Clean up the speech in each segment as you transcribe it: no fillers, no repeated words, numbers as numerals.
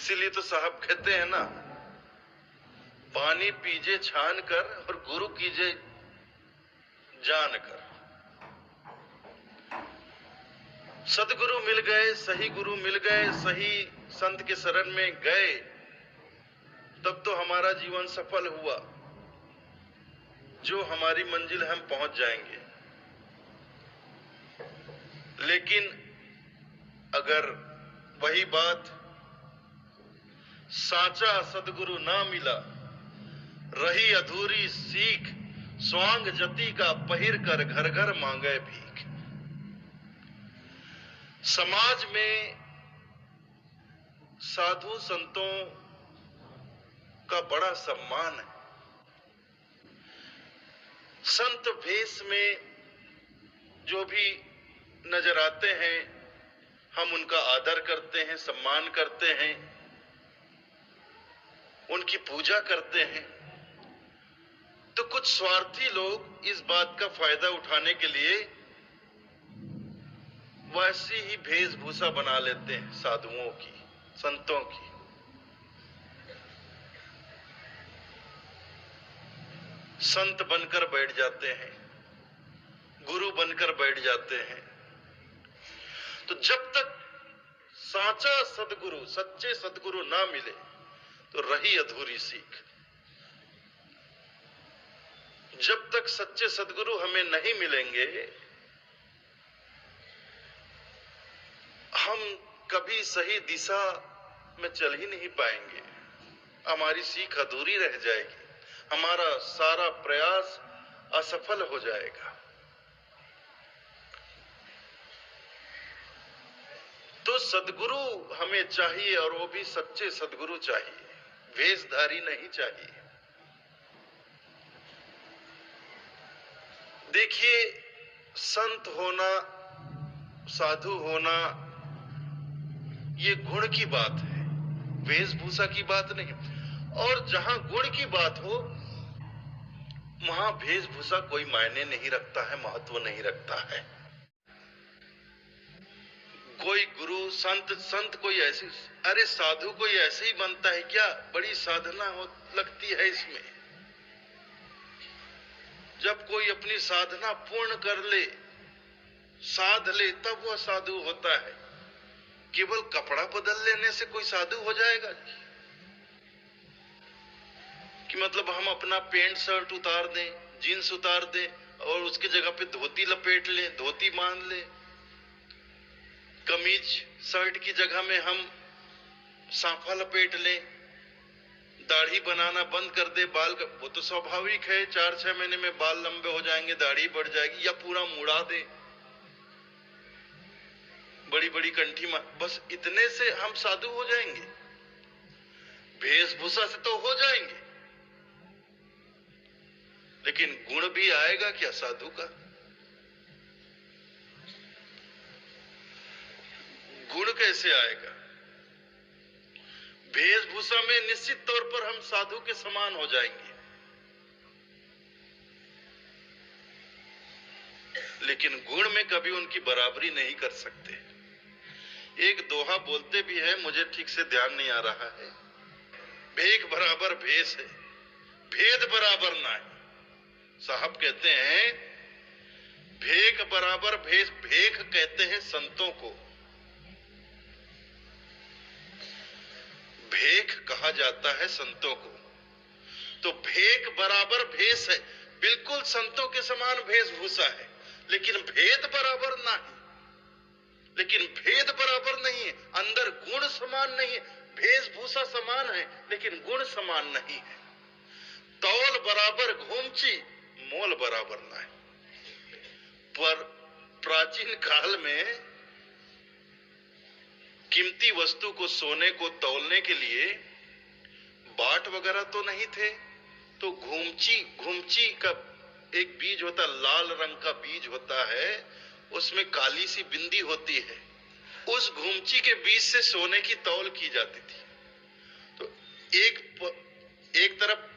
इसीलिए तो साहब कहते हैं ना, पानी पीजे छान कर और गुरु कीजे जान कर। सदगुरु मिल गए, सही गुरु मिल गए, सही संत के शरण में गए, तब तो हमारा जीवन सफल हुआ। जो हमारी मंजिल हम पहुंच जाएंगे। लेकिन अगर वही बात साचा सदगुरु ना मिला, रही अधूरी सीख, स्वांग जति का पहिर कर घर घर मांगे भीख। समाज में साधु संतों का बड़ा सम्मान है। संत भेष में जो भी नजर आते हैं, हम उनका आदर करते हैं, सम्मान करते हैं, उनकी पूजा करते हैं। तो कुछ स्वार्थी लोग इस बात का फायदा उठाने के लिए वैसी ही वेशभूषा बना लेते हैं साधुओं की, संतों की। संत बनकर बैठ जाते हैं, गुरु बनकर बैठ जाते हैं। तो जब तक साचा सदगुरु, सच्चे सदगुरु ना मिले, तो रही अधूरी सीख। जब तक सच्चे सदगुरु हमें नहीं मिलेंगे, हम कभी सही दिशा में चल ही नहीं पाएंगे। हमारी सीख अधूरी रह जाएगी, हमारा सारा प्रयास असफल हो जाएगा। तो सदगुरु हमें चाहिए, और वो भी सच्चे सदगुरु चाहिए, वेशधारी नहीं चाहिए। देखिए, संत होना, साधु होना, ये गुण की बात है, वेशभूषा की बात नहीं। और जहां गुण की बात हो, वहां वेशभूषा कोई मायने नहीं रखता है, महत्व नहीं रखता है। कोई गुरु संत कोई ऐसी, अरे साधु कोई ऐसे ही बनता है क्या? बड़ी साधना लगती है इसमें। जब कोई अपनी साधना पूर्ण कर ले, साध ले, तब वह साधु होता है। केवल कपड़ा बदल लेने से कोई साधु हो जाएगा कि मतलब हम अपना पैंट शर्ट उतार दें, जीन्स उतार दें और उसके जगह पे धोती लपेट लें, धोती बांध लें, कमीज शर्ट की जगह में हम साफा लपेट लें, दाढ़ी बनाना बंद कर दे, बाल का, वो तो स्वाभाविक है, 4-6 महीने में बाल लंबे हो जाएंगे, दाढ़ी बढ़ जाएगी, या पूरा मुड़ा दे, बड़ी बड़ी कंठी मार, बस इतने से हम साधु हो जाएंगे? वेशभूषा से तो हो जाएंगे, लेकिन गुण भी आएगा क्या साधु का? गुण कैसे आएगा? वेशभूषा में निश्चित तौर पर हम साधु के समान हो जाएंगे, लेकिन गुण में कभी उनकी बराबरी नहीं कर सकते। एक दोहा बोलते भी है, मुझे ठीक से ध्यान नहीं आ रहा है, भेख बराबर भेष है, भेद बराबर ना है। साहब कहते हैं भेख बराबर भेष, भेख कहते हैं संतों को, भेख कहा जाता है संतों को। तो भेख बराबर भेष है, बिल्कुल संतों के समान वेशभूषा है, लेकिन भेद बराबर ना है। लेकिन भेद बराबर नहीं है, अंदर गुण समान नहीं है। वेशभूषा समान है, लेकिन गुण समान नहीं है। तौल बराबर घूमची, मोल बराबर ना है। पर प्राचीन काल में कीमती वस्तु को, सोने को तौलने के लिए बाट वगैरह तो नहीं थे, तो घूमची का एक बीज होता, लाल रंग का बीज होता है, उसमें काली सी बिंदी होती है, उस घूमची के बीज से सोने की तौल की जाती थी। तो एक तरफ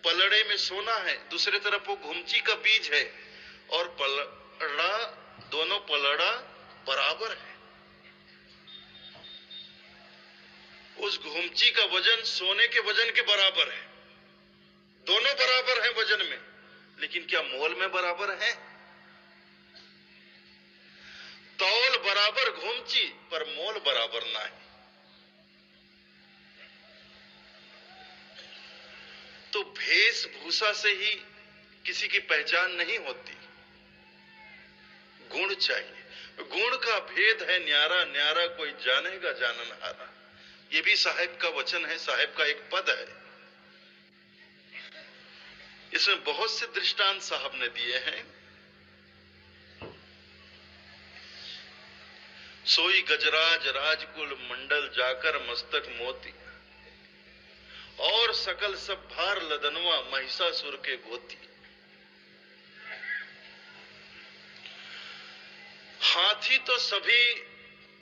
पलड़े में सोना है, दूसरे तरफ वो घुमची का बीज है, और पलड़ा, दोनों पलड़ा बराबर है। उस घुमची का वजन सोने के वजन के बराबर है। दोनों बराबर हैं वजन में, लेकिन क्या मोल में बराबर है? तौल बराबर घुमची, पर मोल बराबर नहीं। तो वेशभूषा से ही किसी की पहचान नहीं होती, गुण चाहिए। गुण का भेद है न्यारा न्यारा, कोई जानेगा जाननहारा। ये भी साहिब का वचन है, साहिब का एक पद है। इसमें बहुत से दृष्टांत साहब ने दिए हैं। सोई गजराज राजकुल मंडल जाकर मस्तक मोती, और सकल सब भार लदनवा महिषासुर के गोती। हाथी तो सभी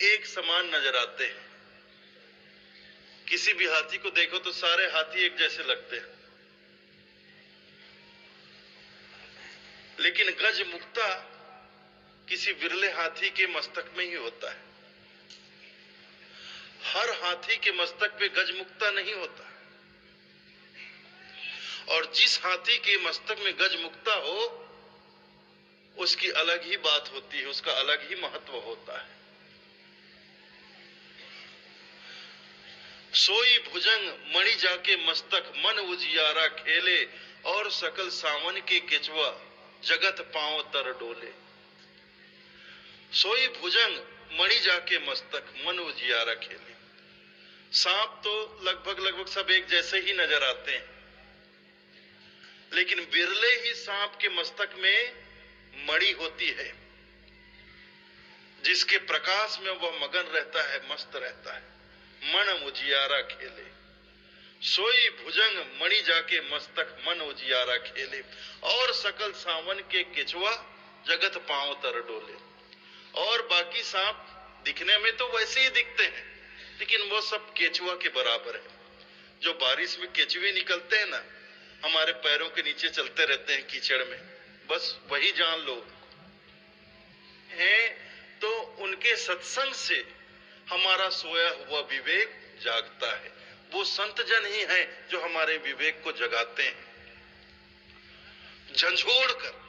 एक समान नजर आते हैं। किसी भी हाथी को देखो तो सारे हाथी एक जैसे लगते हैं, लेकिन गज मुक्ता किसी विरले हाथी के मस्तक में ही होता है। हर हाथी के मस्तक पे गज मुक्ता नहीं होता, और जिस हाथी के मस्तक में गज मुक्ता हो उसकी अलग ही बात होती है, उसका अलग ही महत्व होता है। सोई भुजंग मणि जाके मस्तक मन उजियारा खेले, और सकल सावन के केचवा जगत पांव तर डोले। सोई भुजंग मणि जाके मस्तक मन उजियारा खेले। सांप तो लगभग सब एक जैसे ही नजर आते हैं, लेकिन बिरले ही सांप के मस्तक में मणि होती है, जिसके प्रकाश में वह मगन रहता है, मस्त रहता है। मन उजियारा खेले, सोई भुजंग मणि जाके मस्तक मन उजियारा खेले, और सकल सावन के केचवा जगत पांव तर डोले। और बाकी सांप दिखने में तो वैसे ही दिखते हैं, लेकिन वो सब केचुआ के बराबर है। जो बारिश में केचुए निकलते हैं ना, हमारे पैरों के नीचे चलते रहते हैं कीचड़ में, बस वही जान लो हैं। तो उनके सत्संग से हमारा सोया हुआ विवेक जागता है। वो संत जन ही हैं जो हमारे विवेक को जगाते हैं, झंझोड़ कर।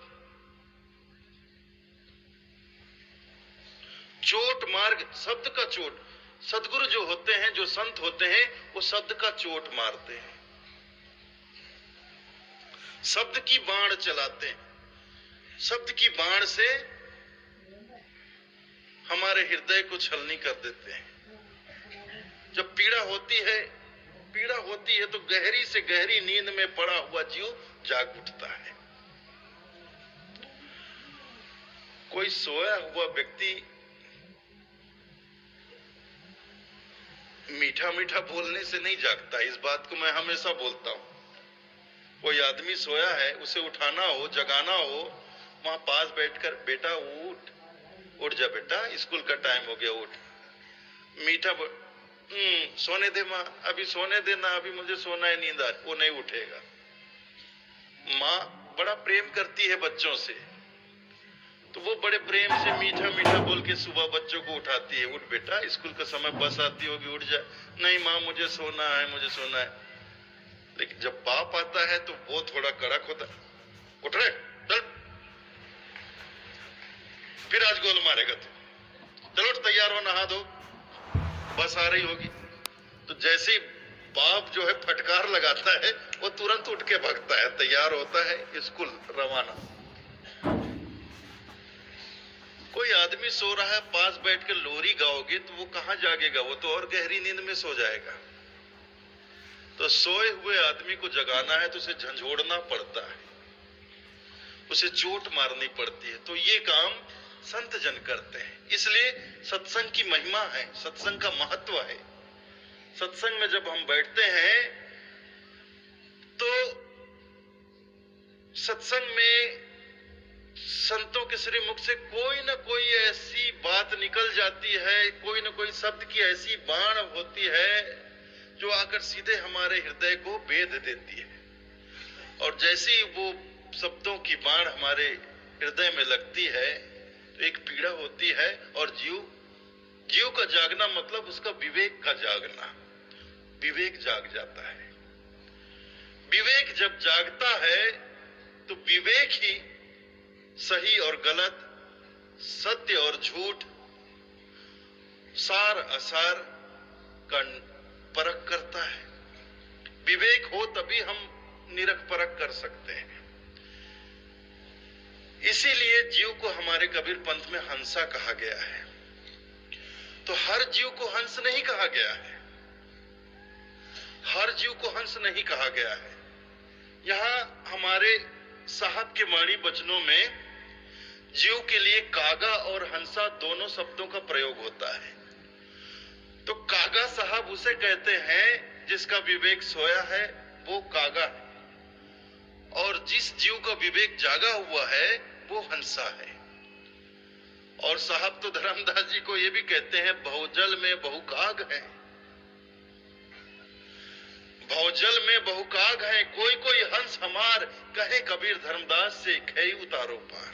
चोट मार्ग, शब्द का चोट। सदगुरु जो होते हैं, जो संत होते हैं, वो शब्द का चोट मारते हैं, शब्द की बाण चलाते हैं। शब्द की बाण से हमारे हृदय को छलनी कर देते हैं। जब पीड़ा होती है तो गहरी से गहरी नींद में पड़ा हुआ जीव जाग उठता है। कोई सोया हुआ व्यक्ति मीठा मीठा बोलने से नहीं जागता, इस बात को मैं हमेशा बोलता हूं। कोई आदमी सोया है, उसे उठाना हो, जगाना हो, वहां पास बैठकर, बेटा उठ जा बेटा, स्कूल का टाइम हो गया, उठ। मीठा सोने दे माँ, अभी सोने देना, अभी मुझे सोना है, नींद आ, वो नहीं उठेगा। माँ बड़ा प्रेम करती है बच्चों से, तो वो बड़े प्रेम से मीठा मीठा बोल के सुबह बच्चों को उठाती है, उठ बेटा, स्कूल का समय, बस आती होगी, उठ जा। नहीं माँ, मुझे सोना है, मुझे सोना है। लेकिन जब बाप आता है तो वो थोड़ा कड़क होता है, उठ रहे, चल, फिर आज गोल मारेगा तू, चलो तैयार हो, नहा दो, बस आ रही होगी। तो जैसे बाप जो है फटकार लगाता है, वो तुरंत उठ के भागता है, तैयार होता है, स्कूल रवाना। कोई आदमी सो रहा है, पास बैठ के लोरी गाओगे तो वो कहां जागेगा, वो तो और गहरी नींद में सो जाएगा। तो सोए हुए आदमी को जगाना है तो उसे झंझोड़ना पड़ता है, उसे चोट मारनी पड़ती है। तो ये काम संत जन करते हैं। इसलिए सत्संग की महिमा है, सत्संग का महत्व है। सत्संग में जब हम बैठते हैं तो सत्संग में संतों के श्री मुख से कोई ना कोई ऐसी बात निकल जाती है, कोई ना कोई शब्द की ऐसी बाण होती है जो आकर सीधे हमारे हृदय को भेद देती है। और जैसे ही वो शब्दों की बाण हमारे हृदय में लगती है तो एक पीड़ा होती है, और जीव का जागना मतलब उसका विवेक का जागना, विवेक जाग जाता है। विवेक जब जागता है तो विवेक ही सही और गलत, सत्य और झूठ, सार असार का परख करता है। विवेक हो तभी हम निरख परख कर सकते हैं। इसीलिए जीव को हमारे कबीर पंथ में हंसा कहा गया है। तो हर जीव को हंस नहीं कहा गया है, हर जीव को हंस नहीं कहा गया है। यहां हमारे साहब के वाणी वचनों में जीव के लिए कागा और हंसा दोनों शब्दों का प्रयोग होता है। तो कागा साहब उसे कहते हैं जिसका विवेक सोया है, वो कागा है, और जिस जीव का विवेक जागा हुआ है वो हंसा है। और साहब तो धर्मदास जी को ये भी कहते हैं बहुजल में बहुकाग है, बहुजल में बहुकाग है, कोई कोई हंस हमार, कहे कबीर धर्मदास से खई उतारो पार।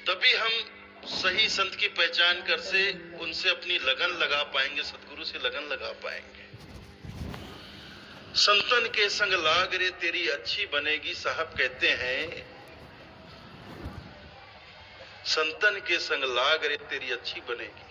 तभी हम सही संत की पहचान कर से उनसे अपनी लगन लगा पाएंगे, सतगुरु से लगन लगा पाएंगे। संतन के संग लाग रे तेरी अच्छी बनेगी, साहब कहते हैं संतन के संग लाग रे तेरी अच्छी बनेगी।